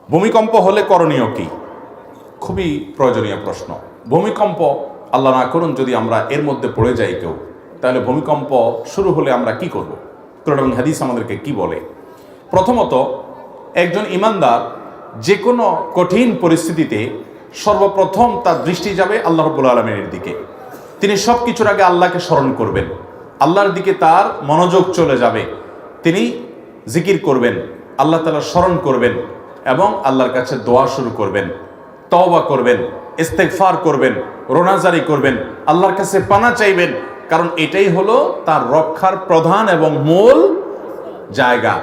ভূমিকম্প হলে করণীয় কি? খুবই প্রয়োজনীয় প্রশ্ন। ভূমিকম্প আল্লাহ না করুন যদি আমরা এর মধ্যে পড়ে যাই কেউ, তাহলে ভূমিকম্প শুরু হলে আমরা কি করব? কোরআন এবং হাদিস আমাদেরকে কি বলে? প্রথমত, একজন ঈমানদার যে কোনো কঠিন পরিস্থিতিতে সর্বপ্রথম তার দৃষ্টি যাবে আল্লাহ রাব্বুল আলামিনের দিকে। তিনি সব কিছুর আগে আল্লাহকে স্মরণ করবেন, আল্লাহর দিকে তার মনোযোগ চলে যাবে। তিনি জিকির করবেন, আল্লাহ তাআলা স্মরণ করবেন এবং আল্লাহর কাছে দোয়া শুরু করবেন, তওবা করবেন, ইস্তেগফার করবেন, রোনাজারি করবেন, আল্লাহর কাছে পানা চাইবেন, কারণ এটাই হলো তার রক্ষার প্রধান এবং মূল জায়গা।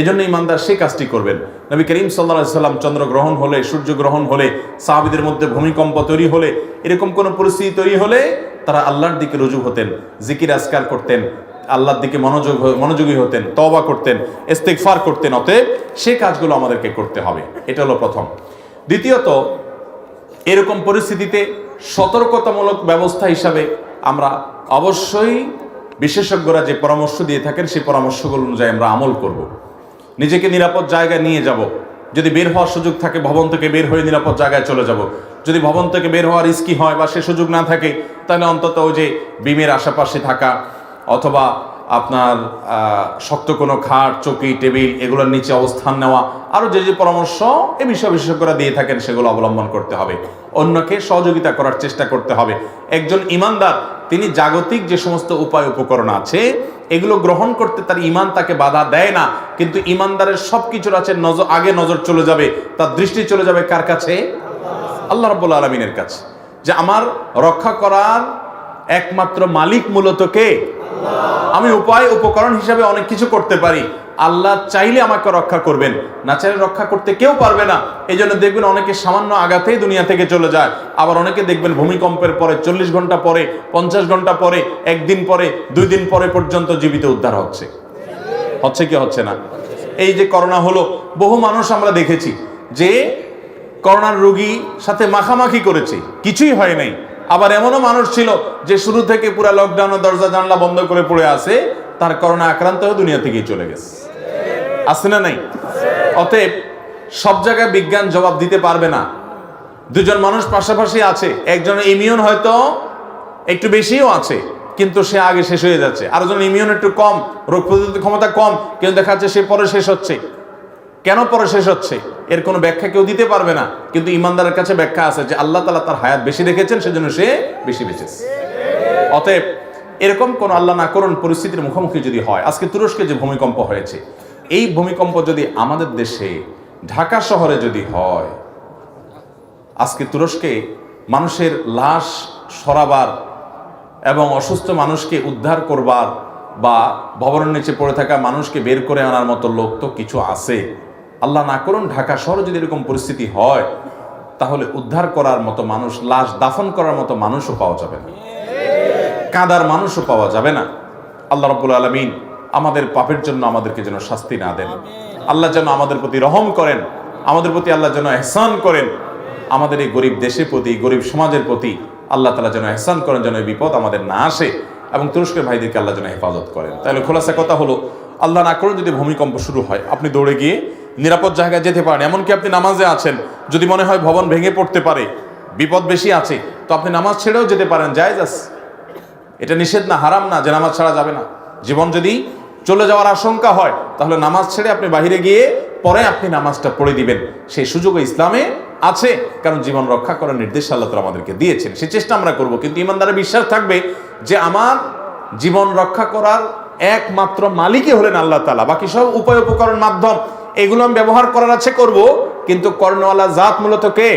এজন্য ইমানদার সেই কাজটি করবেন। নবী করিম সাল্লাল্লাহু আলাইহি সাল্লাম চন্দ্রগ্রহণ হলে, সূর্যগ্রহণ হলে, সাহাবীদের মধ্যে ভূমিকম্প তৈরি হলে, এরকম কোনো পরিস্থিতি তৈরি হলে তারা আল্লাহর দিকে রুজু হতেন, জিকির আজকার করতেন, আল্লাহর দিকে মনোযোগী হতেন, তওবা করতেন, ইস্তেগফার করতেন। অতএব সেই কাজগুলো আমাদেরকে করতে হবে। এটা হলো প্রথম। দ্বিতীয়ত, এরকম পরিস্থিতিতে সতর্কতামূলক ব্যবস্থা হিসাবে আমরা অবশ্যই বিশেষজ্ঞরা যে পরামর্শ দিয়ে থাকেন সেই পরামর্শগুলো অনুযায়ী আমরা আমল করব। নিজেকে নিরাপদ জায়গায় নিয়ে যাব। যদি বের হওয়ার সুযোগ থাকে ভবন থেকে বের হয়ে নিরাপদ জায়গায় চলে যাব। যদি ভবন থেকে বের হওয়ার রিস্কি হয় বা সে সুযোগ না থাকে, তাহলে অন্তত ওই যে বিমের আশেপাশে থাকা অথবা আপনার শক্ত কোনো খাট, চৌকি, টেবিল এগুলোর নিচে অবস্থান নেওয়া, আরও যে যে পরামর্শ এ বিষয়ে বিশেষজ্ঞরা দিয়ে থাকেন সেগুলো অবলম্বন করতে হবে। অন্যকে সহযোগিতা করার চেষ্টা করতে হবে। একজন ঈমানদার তিনি জাগতিক যে সমস্ত উপায় উপকরণ আছে এগুলো গ্রহণ করতে তার ঈমান তাকে বাধা দেয় না, কিন্তু ঈমানদারের সব কিছুর আছে আগে নজর চলে যাবে, তার দৃষ্টি চলে যাবে কার কাছে? আল্লাহ রাব্বুল আলামিনের কাছে। যে আমার রক্ষা করার একমাত্র মালিক মূলত কে? আমি উপায় উপকরণ হিসাবে অনেক কিছু করতে পারি, আল্লাহ চাইলে আমাকে রক্ষা করবেন, না চাইলে রক্ষা করতে কেউ পারবে না। এই জন্য দেখবেন অনেকে সামান্য আঘাতেই দুনিয়া থেকে চলে যায়, আবার অনেকে দেখবেন ভূমিকম্পের পরে 40 ঘন্টা পরে, 50 ঘন্টা পরে, একদিন পরে, 2 দিন পরে পর্যন্ত জীবিত উদ্ধার হচ্ছে কি হচ্ছে না? এই যে করোনা হলো, বহু মানুষ আমরা দেখেছি যে করোনার রোগী সাথে মাখামাখি করেছে, কিছুই হয় নাই। আবার এমনও মানুষ ছিল যে শুরু থেকে পুরো লকডাউনে দরজা জানলা বন্ধ করে পড়ে আছে, তার করোনা আক্রান্ত হয়ে দুনিয়া থেকেই চলে গেছে। আছে না নাই? অতএব সব জায়গায় বিজ্ঞান জবাব দিতে পারবে না। দুজন মানুষ পাশাপাশি আছে, একজনের ইমিউন হয়তো একটু বেশিও আছে কিন্তু সে আগে শেষ হয়ে যাচ্ছে, আরেকজন ইমিউন একটু কম, রোগ প্রতিরোধ ক্ষমতা কম, কিন্তু দেখা যাচ্ছে সে পরে শেষ হচ্ছে। কেন পরে শেষ হচ্ছে এর কোনো ব্যাখ্যা কেউ দিতে পারবে না, কিন্তু ইমানদারের কাছে ব্যাখ্যা আছে যে আল্লাহ তাআলা তার হায়াত বেশি রেখেছেন, সেজন্য সে বেশি বেঁচেছে। অতএব এরকম কোন আল্লাহ না করুন পরিস্থিতির মুখোমুখি যদি হয়, আজকে তুরস্কে যে ভূমিকম্প হয়েছে, এই ভূমিকম্প যদি আমাদের দেশে ঢাকা শহরে যদি হয়, আজকে তুরস্কে মানুষের লাশ সরাবার এবং অসুস্থ মানুষকে উদ্ধার করবার বা ভবনের নিচে পড়ে থাকা মানুষকে বের করে আনার মতো লোক তো কিছু আছে। আল্লাহ না করুন ঢাকা শহরে যদি এরকম পরিস্থিতি হয়, তাহলে উদ্ধার করার মতো মানুষ, লাশ দাফন করার মতো মানুষও পাওয়া যাবে না, কাঁদার মানুষও পাওয়া যাবে না। আল্লাহ রাব্বুল আলামিন আমাদের পাপের জন্য আমাদেরকে যেন শাস্তি না দেন, আল্লাহ যেন আমাদের প্রতি রহম করেন, আমাদের প্রতি আল্লাহ যেন ইহসান করেন, আমাদের এই গরিব দেশের প্রতি, গরিব সমাজের প্রতি আল্লাহ তাআলা যেন ইহসান করেন, যেন এই বিপদ আমাদের না আসে, এবং তুরস্কের ভাইদেরকে আল্লাহ যেন হেফাজত করেন। তাহলে খোলাসা কথা হলো, আল্লাহ না করুন যদি ভূমিকম্প শুরু হয়, আপনি দৌড়ে গিয়ে নিরাপদ জায়গায় যেতে পারেন। এমনকি আপনি নামাজে আছেন, যদি মনে হয় ভবন ভেঙে পড়তে পারে, বিপদ বেশি আছে, তো আপনি নামাজ ছেড়েও যেতে পারেন, জায়েজ আছে। এটা নিষেধ না, হারাম না যে নামাজ ছাড়া যাবে না। জীবন যদি চলে যাওয়ার আশঙ্কা হয় তাহলে নামাজ ছেড়ে আপনি বাহিরে গিয়ে পরে আপনি নামাজটা পড়ে দিবেন, সেই সুযোগ ইসলামে আছে, কারণ জীবন রক্ষা করার নির্দেশ আল্লাহ তাআলা আমাদেরকে দিয়েছেন। সেই চেষ্টা আমরা করব, কিন্তু ইমানদারের বিশ্বাস থাকবে যে আমার জীবন রক্ষা করার একমাত্র মালিকই হলেন আল্লাহ তাআলা, বাকি সব উপায় উপকরণ মাধ্যম এগুলো আমি ব্যবহার করার আছে করব, কিন্তু কর্ণওয়ালা জাত মূলত কে?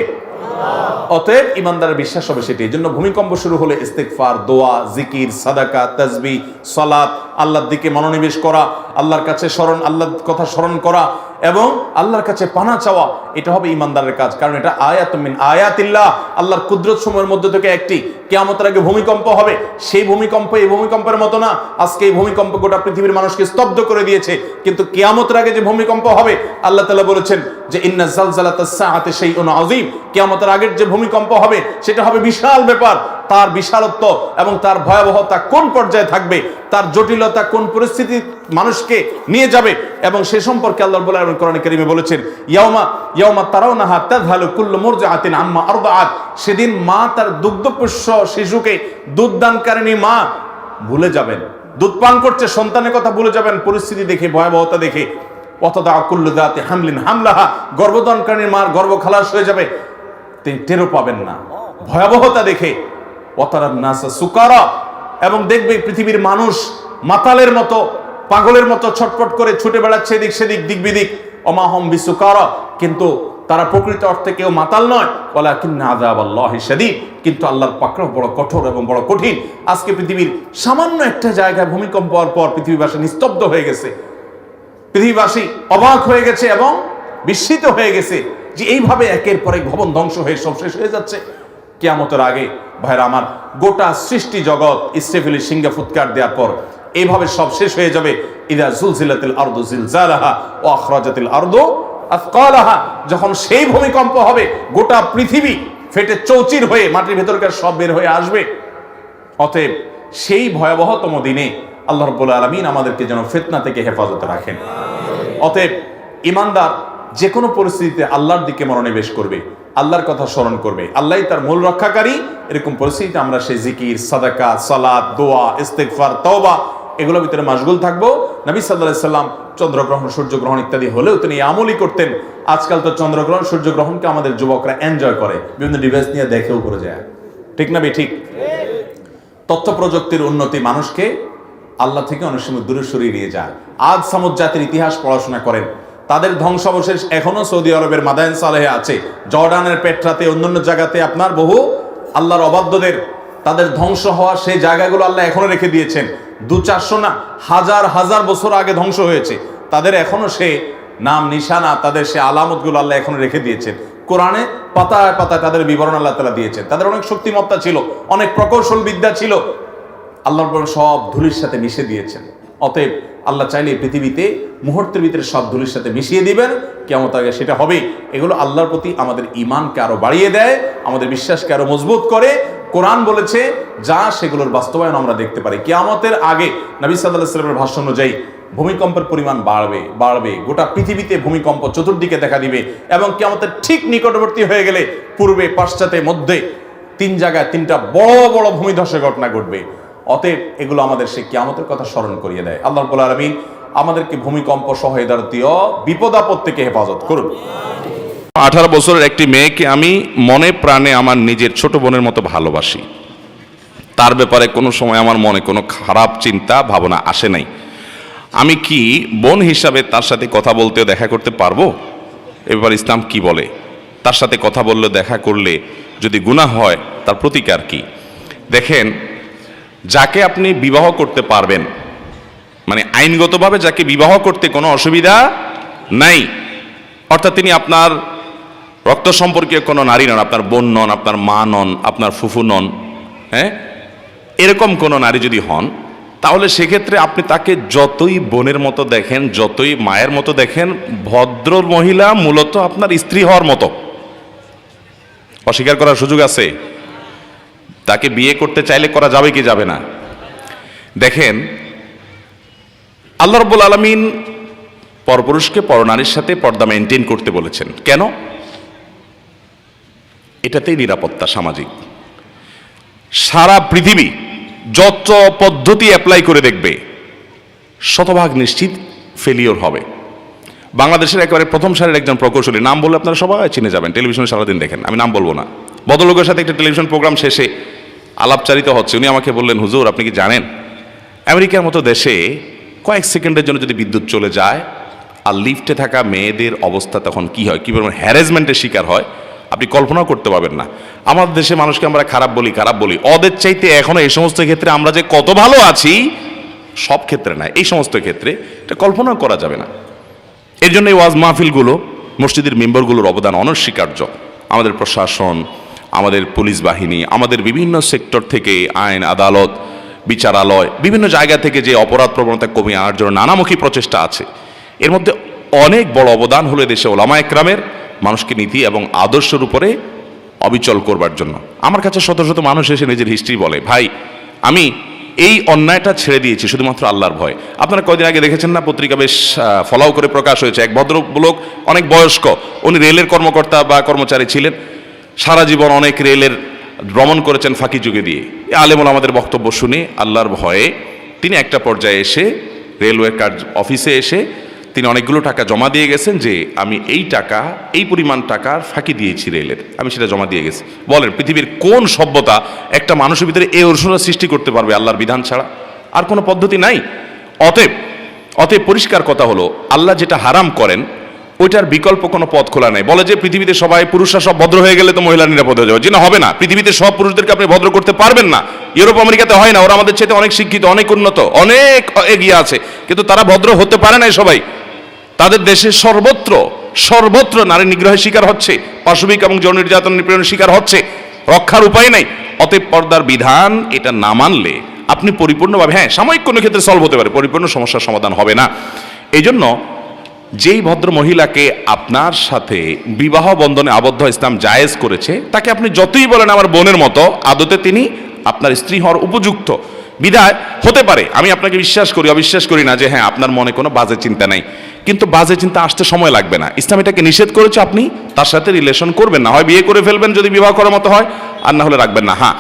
অতএব ইমানদারের বিশ্বাস হবে সেটি। এই জন্য ভূমিকম্প শুরু হলে ইস্তেগফার, দোয়া, জিকির, সাদাকা, তাসবিহ, সালাত, আল্লাহর দিকে মনোনিবেশ করা, আল্লাহর কাছে আল্লাহর কথা স্মরণ করা এবং আল্লাহর কাছে পানা চাওয়া, এটা হবে ইমানদারের কাজ। কারণ এটা আয়াতুম মিন আয়াতিল্লাহ, আল্লাহর কুদরত সমূহের মধ্যে থেকে একটি। কিয়ামতের আগে ভূমিকম্প হবে, সেই ভূমিকম্প এই ভূমিকম্পের মতো না। আজকে এই ভূমিকম্প গোটা পৃথিবীর মানুষকে স্তব্ধ করে দিয়েছে, কিন্তু কিয়ামতের আগে যে ভূমিকম্প হবে, আল্লাহ তাআলা বলেছেন যে ইন্না জালজালাতাস সাআতি শাইউন আযীম, কিয়ামতের আগের যে ভূমিকম্প হবে সেটা হবে বিশাল ব্যাপার। তার বিশালত্ব এবং তার ভয়াবহতা কোন পর্যায়ে থাকবে, তার জটিলতা কোন পরিস্থিতি মানুষকে নিয়ে যাবে, এবং সে সম্পর্কে আল্লাহ রাব্বুল আলামিন কোরআনে কারীমে বলেছেন, ইয়াউমা তারাউনাহা তাযহালু কুল্লু মুরজিআতিন আম্মা আরদাআত। সেদিন মা তার দুগ্ধপোষ্য শিশুকে, দুধদানকারিণী মা ভুলে যাবেন, দুধ পান করছে সন্তানের কথা ভুলে যাবেন পরিস্থিতি দেখে, ভয়াবহতা দেখে। ওয়াতাদা কুল্লু যাতি হামলিন হামলাহা, গর্ভধারণকারী মার গর্ভ খালাস হয়ে যাবে, তিনি টেরও পাবেন না ভয়াবহতা দেখে। ওয়াতারান নাসা সুকারা, এবং দেখবে পৃথিবীর মানুষ মাতালের মতো, পাগলের মতো ছটফট করে ছুটে বেড়াচ্ছে এদিক সেদিক, দিক বিদিক। ওমা হুম বিসুকারা, কিন্তু তারা প্রকৃত অর্থে কেউ মাতাল নয়। ওয়ালাকিন্না আযাবাল্লাহি শাদীদ, কিন্তু আল্লাহর পাকড়াও বড় কঠোর এবং বড় কঠিন। আজকে পৃথিবীর সামান্য একটা জায়গায় ভূমিকম্প হওয়ার পর পৃথিবীবাসী নিস্তব্ধ হয়ে গেছে, পৃথিবীবাসী অবাক হয়ে গেছে এবং বিস্মিত হয়ে গেছে যে এইভাবে একের পর এক ভবন ধ্বংস হয়ে সব শেষ হয়ে যাচ্ছে। কিয়ামতের আগে ভাইরা আমার, গোটা সৃষ্টি জগৎ ইসরাফিলের সিংহে ফুৎকার দেওয়ার পর এইভাবে সব শেষ হয়ে যাবে। ইযা যুলজিলাতিল আরদু জিলজালাহা ওয়া আখরাজাতিল আরদু আথকালাহা, যখন সেই ভূমিকম্প হবে গোটা পৃথিবী ফেটে চৌচির হয়ে মাটির ভেতরকার সব বের হয়ে আসবে। অতএব সেই ভয়াবহতম দিনে আল্লাহ রাব্বুল আলামিন আমাদেরকে যেন ফিতনা থেকে হেফাজতে রাখেন। অতএব ঈমানদার যে কোনো পরিস্থিতিতে আল্লাহর দিকে মনোনিবেশ করবে, আল্লাহর কথা স্মরণ করবে, আল্লাহই তার মূল রক্ষাকারী। এরকম পরিস্থিতিতে আমরা সেই জিকির, সাদাকা, সালাত, দোয়া, ইস্তেগফার, তওবা এগুলোর ভিতরে মাশগুল থাকবো। নবী সাল্লাল্লাহু আলাইহি সাল্লাম চন্দ্রগ্রহণ, সূর্যগ্রহণ ইত্যাদি হলেও তিনি আমলই করতেন। আজকাল তো চন্দ্রগ্রহণ, সূর্যগ্রহণকে আমাদের যুবকরা এনজয় করে, বিভিন্ন ডিভাইস নিয়ে দেখেও করে যায়। ঠিক না ঠিক? তথ্য প্রযুক্তির উন্নতি মানুষকে আল্লাহ থেকে অনেক সময় দূরে সরিয়ে নিয়ে যায়। আজ সামুদ জাতির ইতিহাস পড়াশোনা করেন, তাদের ধ্বংসাবশেষ এখনো সৌদি আরবের মাদায়েন সালেহে আছে, জর্ডানের পেট্রাতে, অন্যান্য জায়গাতে আপনার বহু আল্লাহর অবাধ্যদের তাদের ধ্বংস হওয়া সেই জায়গাগুলো আল্লাহ এখনো রেখে দিয়েছেন। 200-400 না, হাজার হাজার বছর আগে ধ্বংস হয়েছে, তাদের এখনো সে নাম নিশানা, তাদের সে আলামতগুলো আল্লাহ এখনো রেখে দিয়েছেন। কোরআনে পাতায় পাতায় তাদের বিবরণ আল্লাহ তাআলা দিয়েছেন। তাদের অনেক শক্তিমত্তা ছিল, অনেক প্রকৌশল বিদ্যা ছিল, আল্লাহর পর সব ধুলির সাথে মিশে দিয়েছেন। অতএব আল্লাহ চাইলে পৃথিবীতে মুহূর্তের ভিতরে সব ধুলির সাথে মিশিয়ে দিবেন, কিয়ামত আগে সেটা হবে। এগুলো আল্লাহর প্রতি আমাদের ঈমানকে আরো বাড়িয়ে দেয়, আমাদের বিশ্বাসকে আরো মজবুত করে। কোরআন বলেছে যা, সেগুলোর বাস্তবায়ন আমরা দেখতে পারি। কিয়ামতের আগে নবী সাল্লাল্লাহু আলাইহি ওয়াসাল্লামের ভাষ্য অনুযায়ী ভূমিকম্পের পরিমাণ বাড়বে, গোটা পৃথিবীতে ভূমিকম্প চতুর্দিকে দেখা দিবে, এবং কিয়ামতের ঠিক নিকটবর্তী হয়ে গেলে পূর্বে, পাশ্চাত্যে, মধ্যে 3 জায়গায় 3টা বড় বড় ভূমিধসের ঘটনা ঘটবে। অতএব এগুলো আমাদের সেই কিয়ামতের কথা স্মরণ করিয়ে দেয়। আল্লাহ রাব্বুল আলামিন আমাদেরকে ভূমিকম্প সহ এ জাতীয় বিপদ আপদ থেকে হেফাজত করুন। 18 বছরের একটি মেয়েকে আমি মনে প্রাণে আমার নিজের ছোট বোনের মতো ভালোবাসি। তার ব্যাপারে কোনো সময় আমার মনে কোনো খারাপ চিন্তা ভাবনা আসে নাই। আমি কি বোন হিসাবে তার সাথে কথা বলতেও দেখা করতে পারবো? এবার ইসলাম কি বলে? তার সাথে কথা বললে, দেখা করলে যদি গুনাহ হয়, তার প্রতিকার কি? দেখেন, যাকে আপনি বিবাহ করতে পারবেন, মানে আইনগতভাবে যাকে বিবাহ করতে কোনো অসুবিধা নাই, অর্থাৎ তিনি আপনার রক্ত সম্পর্কীয় কোনো নারী নন, আপনার বোন নন, আপনার মা নন, আপনার ফুফু নন, হ্যাঁ, এরকম কোনো নারী যদি হন, তাহলে সেক্ষেত্রে আপনি তাকে যতই বোনের মতো দেখেন, যতই মায়ের মতো দেখেন, ভদ্র মহিলা মূলত আপনার স্ত্রী হওয়ার মতো। অস্বীকার করার সুযোগ আছে? তাকে বিয়ে করতে চাইলে করা যাবে কি যাবে না? দেখেন, আল্লাহ রাব্বুল আলামিন পরপুরুষকে পরনারীর সাথে পর্দা মেনটেন করতে বলেছেন। কেন? এটাতেই নিরাপত্তা সামাজিক। সারা পৃথিবী যত পদ্ধতি অ্যাপ্লাই করে দেখবে, শতভাগ নিশ্চিত ফেলিওর হবে। বাংলাদেশের একেবারে প্রথম সারির একজন প্রকৌশলী, নাম বলে আপনারা সবাই চিনে যাবেন, টেলিভিশনে সারাদিন দেখেন, আমি নাম বলবো না, ভদ্রলোকের সাথে একটা টেলিভিশন প্রোগ্রাম শেষে আলাপচারিত হচ্ছে। উনি আমাকে বললেন, হুজুর আপনি কি জানেন আমেরিকার মতো দেশে কয়েক সেকেন্ডের জন্য যদি বিদ্যুৎ চলে যায় আর লিফটে থাকা মেয়েদের অবস্থা তখন কি হয়, কী পরিমাণ হ্যারাসমেন্টের শিকার হয়, আপনি কল্পনাও করতে পারবেন না। আমাদের দেশে মানুষকে আমরা খারাপ বলি, ওদের চাইতে এখনো এই সমস্ত ক্ষেত্রে আমরা যে কত ভালো আছি, সব ক্ষেত্রে না, এই সমস্ত ক্ষেত্রে এটা কল্পনাও করা যাবে না। এর জন্য এই ওয়াজ মাহফিলগুলো, মসজিদের মেম্বারগুলোর অবদান অনস্বীকার্য। আমাদের প্রশাসন, আমাদের পুলিশ বাহিনী, আমাদের বিভিন্ন সেক্টর থেকে, আইন আদালত, বিচারালয়, বিভিন্ন জায়গা থেকে যে অপরাধ প্রবণতা কমিয়ে আনার জন্য নানামুখী প্রচেষ্টা আছে, এর মধ্যে অনেক বড় অবদান হলো দেশে ওলামা একরামের মানুষকে নীতি এবং আদর্শের উপরে অবিচল করবার জন্য। আমার কাছে শত শত মানুষ এসে নিজের হিস্ট্রি বলে, ভাই আমি এই অন্যায়টা ছেড়ে দিয়েছি শুধুমাত্র আল্লাহর ভয়। আপনারা কয়দিন আগে দেখেছেন না, পত্রিকা বেশ ফলাও করে প্রকাশ হয়েছে, এক ভদ্রলোক অনেক বয়স্ক, উনি রেলের কর্মকর্তা বা কর্মচারী ছিলেন, সারা জীবন অনেক রেলের ভ্রমণ করেছেন ফাঁকি যুগে দিয়ে। আলেমুল আমাদের বক্তব্য শুনে আল্লাহর ভয়ে তিনি একটা পর্যায়ে এসে রেলওয়ে কার্য অফিসে এসে তিনি অনেকগুলো টাকা জমা দিয়ে গেছেন যে আমি এই টাকা, এই পরিমাণ টাকার ফাঁকি দিয়েছি রেলের, আমি সেটা জমা দিয়ে গেছি। বলেন পৃথিবীর কোন সভ্যতা একটা মানুষের ভিতরে এই অনুশোচনা সৃষ্টি করতে পারবে আল্লাহর বিধান ছাড়া? আর কোনো পদ্ধতি নাই। অতএব পরিষ্কার কথা হলো, আল্লাহ যেটা হারাম করেন ওইটার বিকল্প কোনো পথ খোলা নাই। বলে যে পৃথিবীতে সবাই পুরুষরা সব ভদ্র হয়ে গেলে তো মহিলা নিরাপদ হয়ে যাবে, যে না, হবে না। পৃথিবীতে সব পুরুষদেরকে আপনি ভদ্র করতে পারবেন না। ইউরোপ আমেরিকাতে হয় না, ওরা আমাদের চাইতে অনেক শিক্ষিত, অনেক উন্নত, অনেক এগিয়ে আছে, কিন্তু তারা ভদ্র হতে পারে না। সবাই তাদের দেশে সর্বত্র নারী নিগ্রহের শিকার হচ্ছে, পাশবিক এবং যৌন নির্যাতন নিপীড়নের শিকার হচ্ছে, রক্ষার উপায় নেই। অতএব পর্দার বিধান এটা না মানলে আপনি পরিপূর্ণভাবে, হ্যাঁ সাময়িক কোনো ক্ষেত্রে সলভ হতে পারে, পরিপূর্ণ সমস্যার সমাধান হবে না। এই জন্য যেই ভদ্র মহিলাকে আপনার সাথে বিবাহ বন্ধনে আবদ্ধ ইসলাম জায়েজ করেছে, তাকে আপনি যতই বলেন আমার বোনের মতো, আদতে তিনি আপনার স্ত্রী হওয়ার উপযুক্ত। বিধায় হতে পারে, আমি আপনাকে বিশ্বাস করি, অবিশ্বাস করি না যে হ্যাঁ আপনার মনে কোনো বাজে চিন্তা নাই, কিন্তু বাজে চিন্তা আসতে সময় লাগবে না। ইসলাম এটাকে নিষেধ করেছে, আপনি তার সাথে রিলেশন করবেন না, হয় বিয়ে করে ফেলবেন যদি বিবাহ করার মতো হয়, আর না হলে রাখবেন না। হ্যাঁ,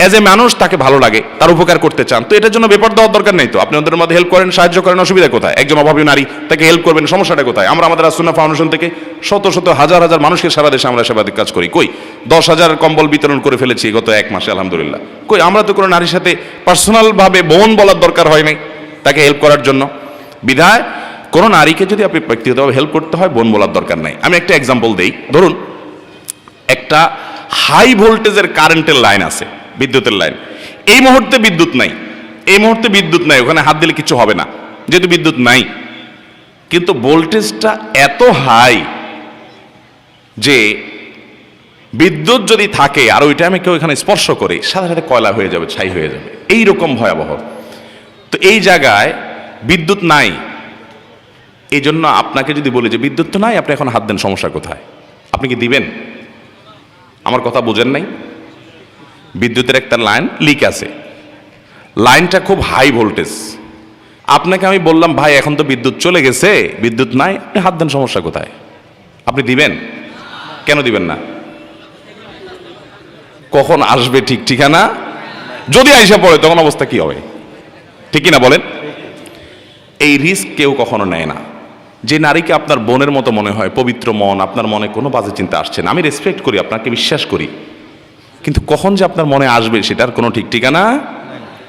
এজ এ মানুষ তাকে ভালো লাগে, তার উপকার করতে চান, তো এটার জন্য বেপরোয়া দেওয়ার দরকার নেই। তো আপনি ওদের মধ্যে হেল্প করেন, সাহায্য করেন, অসুবিধা কোথায়? একজন অভাবী নারী, তাকে হেল্প করবেন, সমস্যাটা কোথায়? আমরা আমাদের আসুন্নাহ ফাউন্ডেশন থেকে শত শত হাজার হাজার মানুষকে সারা দেশে আমরা সেবাদিক কাজ করি। কই 10,000 কম্বল বিতরণ করে ফেলেছি গত 1 মাসে, আলহামদুলিল্লাহ। কই আমরা তো কোনো নারীর সাথে পার্সোনালভাবে বোন বলার দরকার হয় নাই তাকে হেল্প করার জন্য। বিধায় কোনো নারীকে যদি আপনি ব্যক্তিগতভাবে হেল্প করতে হয়, বোন বলার দরকার নাই। আমি একটা এক্সাম্পল দেই। ধরুন একটা হাই ভোল্টেজের কারেন্টের লাইন আছে, বিদ্যুতের লাইন। এই মুহূর্তে বিদ্যুৎ নাই, ওখানে হাত দিলে কিছু হবে না যেহেতু বিদ্যুৎ নাই, কিন্তু ভোল্টেজটা এত হাই যে বিদ্যুৎ যদি থাকে আর ওই টাইমে কেউ এখানে স্পর্শ করে, সাথে সাথে কয়লা হয়ে যাবে, ছাই হয়ে যাবে, এইরকম ভয়াবহ। তো এই জায়গায় বিদ্যুৎ নাই, এই জন্য আপনাকে যদি বলি যে বিদ্যুৎ তো নাই, আপনি এখন হাত দেন, সমস্যা কোথায়? আপনি কি দিবেন? আমার কথা বোঝেন নাই? বিদ্যুতের একটা লাইন লিক আছে, লাইনটা খুব হাই ভোল্টেজ। আপনাকে আমি বললাম ভাই এখন তো বিদ্যুৎ চলে গেছে, বিদ্যুৎ নাই, আপনি হাত দেন, সমস্যা কোথায়? আপনি দিবেন? কেন দিবেন না? কখন আসবে ঠিক ঠিকানা, যদি আইসা পড়ে তখন অবস্থা কি হবে? ঠিক কিনা বলেন? এই রিস্ক কেউ কখনো নেয় না। যে নারীকে আপনার বোনের মতো মনে হয়, পবিত্র মন, আপনার মনে কোনো বাজে চিন্তা আসছে না, আমি রেসপেক্ট করি, আপনাকে বিশ্বাস করি, কিন্তু কখন যে আপনার মনে আসবে সেটার কোনো ঠিক ঠিকানা।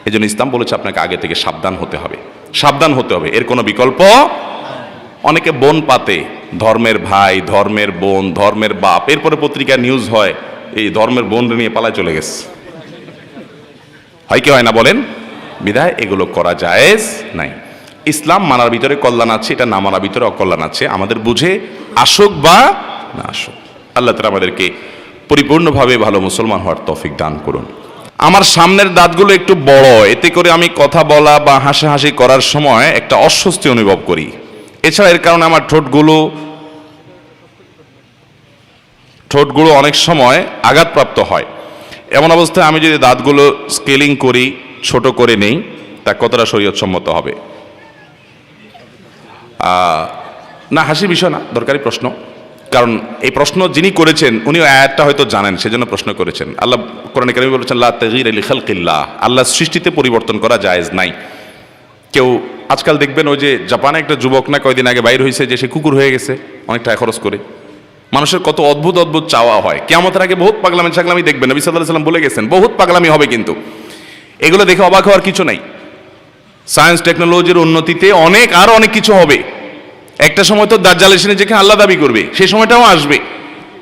এই জন্য ইসলাম বলেছে আপনাকে আগে থেকে সাবধান হতে হবে, এর কোনো বিকল্প। অনেকে বোন পাতে, ধর্মের ভাই, ধর্মের বোন, ধর্মের বাপ, এরপরে পত্রিকা নিউজ হয় এই ধর্মের বোন নিয়ে পালায় চলে গেছে। হয় কি হয় না বলেন? বিধায় এগুলো করা জায়েজ নাই। ইসলাম মানার ভিতরে কল্যাণ আছে, এটা না মানার ভিতরে অকল্যাণ আছে, আমাদের বুঝে আসুক বা না আসুক। আল্লাহ তাআলা আমাদেরকে পরিপূর্ণভাবে ভালো মুসলমান হওয়ার তৌফিক দান করুন। আমার সামনের দাঁতগুলো একটু বড়, এতে করে আমি কথা বলা বা হাসাহাসি করার সময় একটা অস্বস্তি অনুভব করি। এছাড়া এর কারণে আমার ঠোঁটগুলো অনেক সময় আঘাতপ্রাপ্ত হয়। এমন অবস্থায় আমি যদি দাঁতগুলো স্কেলিং করি, ছোট করে নেই, তা কতটা শরীয়ত সম্মত হবে? না, হাসির বিষয় না, দরকারি প্রশ্ন। কারণ এই প্রশ্ন যিনি করেছেন উনি আয়াতটা হয়তো জানেন, সেজন্য প্রশ্ন করেছেন। আল্লাহ কোরআনে কারিমে বলেছেন লা তাগয়িরা লিখালকিল্লাহ, আল্লাহর সৃষ্টিতে পরিবর্তন করা জায়েজ নাই। কেউ আজকাল দেখবেন ওই যে জাপানে একটা যুবক না কয়দিন আগে বাইর হয়েছে যে সে কুকুর হয়ে গেছে অনেক টাকা খরচ করে। মানুষের কত অদ্ভুত অদ্ভুত চাওয়া হয়। কিয়ামতের আগে বহুত পাগলামি ছাগলামি দেখবেন, নবী সাল্লাল্লাহু আলাইহি ওয়াসাল্লাম বলে গেছেন বহুত পাগলামি হবে, কিন্তু এগুলো দেখে অবাক হওয়ার কিছু নাই। সায়েন্স টেকনোলজির উন্নতিতে আরো অনেক কিছু হবে। একটা সময় তো দাজ্জাল এসে নিজেকে আল্লাহ দাবি করবে, সেই সময়টাও আসবে,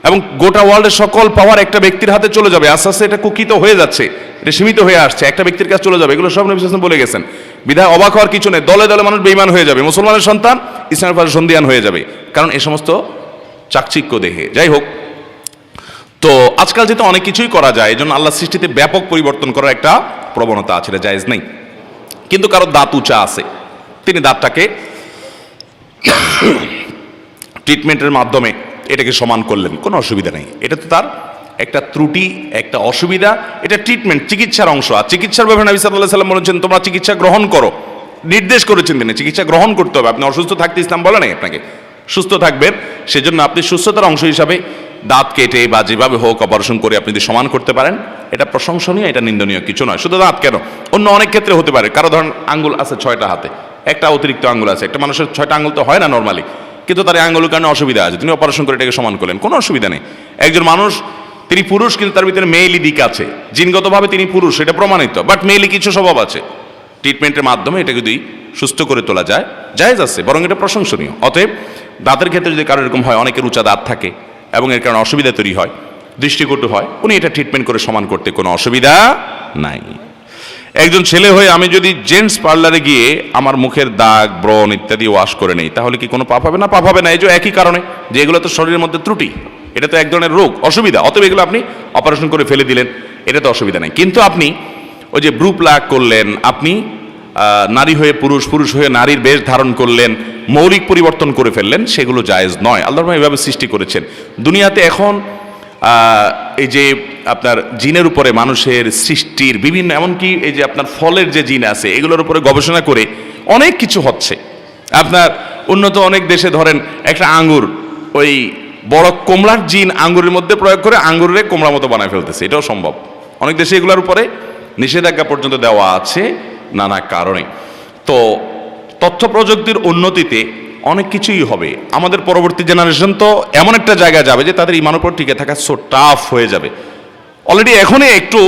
এবং গোটা ওয়ার্ল্ডের সকল পাওয়ার একটা ব্যক্তির হাতে চলে যাবে। আস্তে আস্তে এটা কুকিত হয়ে যাচ্ছে, এটা সীমিত হয়ে আসছে, একটা ব্যক্তির কাছে চলে যাবে। এগুলো সব নবী সাল্লাল্লাহু আলাইহি ওয়াসাল্লাম বলে গেছেন। বিধায় অবাক হওয়ার কিছু নেই। দলে দলে মানুষ বেঈমান হয়ে যাবে, মুসলমানের সন্তান ইসলামের পাশে সন্দিহান হয়ে যাবে, কারণ এই সমস্ত চাকচিক্য দেখে। যাই হোক, তো আজকাল যেহেতু অনেক কিছুই করা যায়, এই জন্য আল্লাহ সৃষ্টিতে ব্যাপক পরিবর্তন করার একটা প্রবণতা আছে, এটা জায়েজ নেই। কিন্তু কারো দাঁত উঁচা আছে, তিনি দাঁতটাকে ট্রিটমেন্টের মাধ্যমে এটাকে সমান করলেন, কোনো অসুবিধা নেই, এটা তো তার একটা ত্রুটি, একটা অসুবিধা, এটা ট্রিটমেন্ট, চিকিৎসার অংশ। আর চিকিৎসার ব্যাপারে নবী সাল্লাল্লাহু আলাইহি সাল্লাম বলেছেন তোমরা চিকিৎসা গ্রহণ করো, নির্দেশ করেছেন তিনি চিকিৎসা গ্রহণ করতে হবে। আপনি অসুস্থ থাকতে ইসলাম বলে নাই আপনাকে, সুস্থ থাকবেন, সেজন্য আপনি সুস্থতার অংশ হিসাবে দাঁত কেটে বা যেভাবে হোক অপারেশন করে আপনি যদি সমান করতে পারেন, এটা প্রশংসনীয়, এটা নিন্দনীয় কিছু নয়। শুধু দাঁত কেন, অন্য অনেক ক্ষেত্রে হতে পারে। কারো ধরেন আঙ্গুল আছে 6টা হাতে, একটা অতিরিক্ত আঙ্গুল আছে, একটা মানুষের 6টা আঙ্গুল তো হয় না নর্মালি, কিন্তু তার এই আঙ্গুলের কারণে অসুবিধা আছে, তিনি অপারেশন করে এটাকে সমান করলেন, কোনো অসুবিধা নেই। একজন মানুষ তিনি পুরুষ কিন্তু তার ভিতরে মেয়েলি দিক আছে, জিনগতভাবে তিনি পুরুষ, এটা প্রমাণিত, বাট মেয়েলি কিছু স্বভাব আছে, ট্রিটমেন্টের মাধ্যমে এটা যদি সুস্থ করে তোলা যায়, জায়েজ আছে, বরং এটা প্রশংসনীয়। অতএব দাঁতের ক্ষেত্রে যদি কারো এরকম হয়, অনেকের উঁচা দাঁত থাকে এবং এর কারণে অসুবিধা তৈরি হয়, দৃষ্টিকটু হয়, উনি এটা ট্রিটমেন্ট করে সমান করতে কোনো অসুবিধা নাই। একজন ছেলে হয়ে আমি যদি জেন্টস পার্লারে গিয়ে আমার মুখের দাগ, ব্রণ ইত্যাদি ওয়াশ করে নেই, তাহলে কি কোনো পাপ হবে না? পাপ হবে না, এই যে একই কারণে যে এগুলো তো শরীরের মধ্যে ত্রুটি, এটা তো এক ধরনের রোগ, অসুবিধা, অতএব এগুলো আপনি অপারেশন করে ফেলে দিলেন, এটা তো অসুবিধা নেই। কিন্তু আপনি ওই যে ব্রু প্লাগ করলেন, আপনি নারী হয়ে পুরুষ, পুরুষ হয়ে নারীর বেশ ধারণ করলেন, মৌলিক পরিবর্তন করে ফেললেন, সেগুলো জায়েজ নয়। আল্লাহ এভাবে সৃষ্টি করেছেন। দুনিয়াতে এখন এই যে আপনার জিনের উপরে মানুষের সৃষ্টির বিভিন্ন, এমনকি এই যে আপনার ফলের যে জিন আছে এগুলোর উপরে গবেষণা করে অনেক কিছু হচ্ছে। আপনার উন্নত অনেক দেশে ধরেন একটা আঙ্গুর, ওই বড় কমলার জিন আঙ্গুরের মধ্যে প্রয়োগ করে আঙ্গুরের কমলা মতো বানায় ফেলতেছে, এটাও সম্ভব। অনেক দেশে এগুলোর উপরে নিষেধাজ্ঞা পর্যন্ত দেওয়া আছে নানা কারণে। তো তথ্য প্রযুক্তির উন্নতিতে অনেক কিছুই হবে। আমাদের পরবর্তী জেনারেশন তো এমন একটা জায়গায় যাবে যে তাদের ইমান উপর টিকে থাকা সো টাফ হয়ে যাবে। অলরেডি এখনই একটু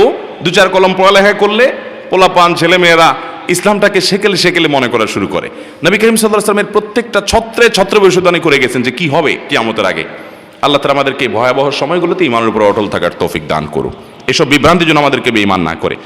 2-4 কলম পড়ালেখা করলে পোলাপান ছেলেমেয়েরা ইসলামটাকে সেকেলে সেকেলে মনে করা শুরু করে। নবী করিম সাল্লাল্লাহু আলাইহি ওয়াসাল্লামের প্রত্যেকটা ছত্রে ছত্রে ভবিষ্যদ্বাণী করে গেছেন যে কি হবে কিয়ামতের আগে। আল্লাহ তাআলা আমাদেরকে ভয়াবহ সময়গুলোতে ইমানের উপর অটল থাকার তৌফিক দান করুন, এসব বিভ্রান্তির জন্য আমাদেরকে বেঈমান না করে।